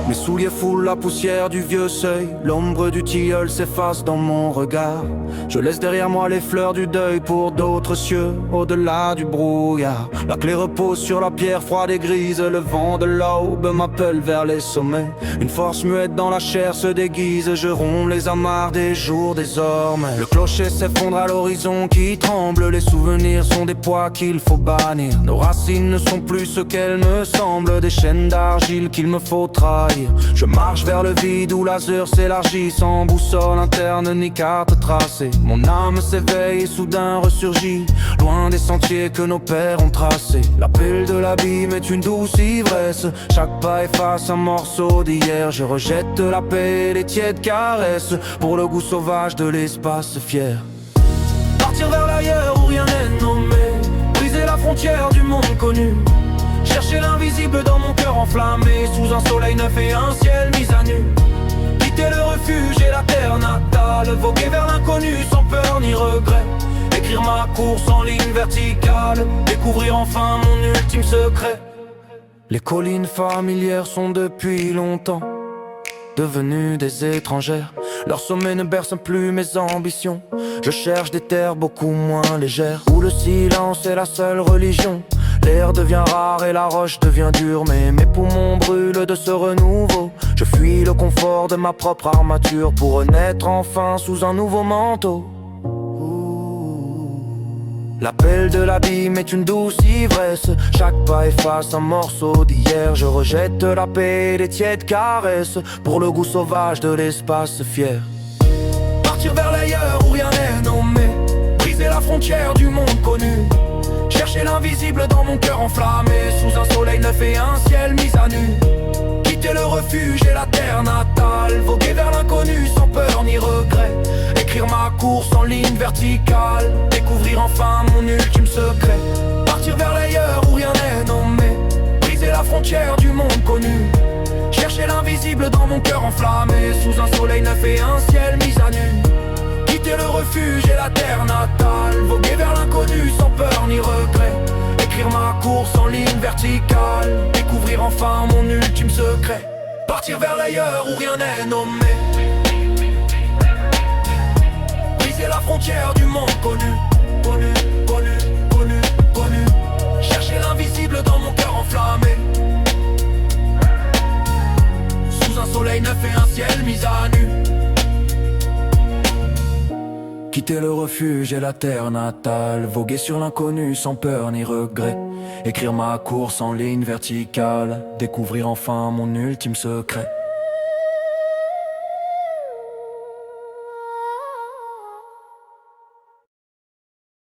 Mes souliers foulent la poussière du vieux seuil. L'ombre du tilleul s'efface dans mon regard. Je laisse derrière moi les fleurs du deuil pour d'autres cieux, au-delà du brouillard. La clé repose sur la pierre froide et grise. Le vent de l'aube m'appelle vers les sommets. Une force muette dans la chair se déguise. Je romps les amarres des jours désormais. Le clocher s'effondre à l'horizon qui tremble. Les souvenirs sont des poids qu'il faut bannir. Nos racines ne sont plus ce qu'elles me semblent. Des chaînes d'argile qu'il me faut trahir. Je marche vers le vide où l'azur s'élargit, sans boussole interne ni carte tracée. Mon âme s'éveille et soudain ressurgit, loin des sentiers que nos pères ont tracés. L'appel de l'abîme est une douce ivresse. Chaque pas efface un morceau d'hier. Je rejette la paix et les tièdes caresses pour le goût sauvage de l'espace fier. Partir vers l'ailleurs où rien n'est nommé, briser la frontière du monde connu. Chercher l'invisible dans mon cœur enflammé, sous un soleil neuf et un ciel mis à nu. Quitter le refuge et la terre natale, voguer vers l'inconnu sans peur ni regret. Écrire ma course en ligne verticale, découvrir enfin mon ultime secret. Les collines familières sont depuis longtemps devenues des étrangères. Leur sommet ne berce plus mes ambitions. Je cherche des terres beaucoup moins légères, où le silence est la seule religion. L'air devient rare et la roche devient dure, mais mes poumons brûlent de ce renouveau. Je fuis le confort de ma propre armature pour renaître enfin sous un nouveau manteau. L'appel de l'abîme est une douce ivresse. Chaque pas efface un morceau d'hier. Je rejette la paix et les tièdes caresses pour le goût sauvage de l'espace fier. Partir vers l'ailleurs où rien n'est nommé, briser la frontière du monde connu. Chercher l'invisible dans mon cœur enflammé, sous un soleil neuf et un ciel mis à nu. Quitter le refuge et la terre natale, voguer vers l'inconnu sans peur ni regret. Écrire ma course en ligne verticale, découvrir enfin mon ultime secret. Partir vers l'ailleurs où rien n'est nommé, briser la frontière du monde connu. Chercher l'invisible dans mon cœur enflammé, sous un soleil neuf et un ciel mis à nu. Quitter le refuge et la terre natale, voguer vers l'inconnu sans peur ni regret. Écrire ma course en ligne verticale, découvrir enfin mon ultime secret. Partir vers l'ailleurs où rien n'est nommé, briser la frontière du monde connu. Connu, connu, connu, connu. Chercher l'invisible dans mon cœur enflammé, sous un soleil neuf et un ciel mis à nu. Quitter le refuge et la terre natale, voguer sur l'inconnu sans peur ni regret. Écrire ma course en ligne verticale, découvrir enfin mon ultime secret.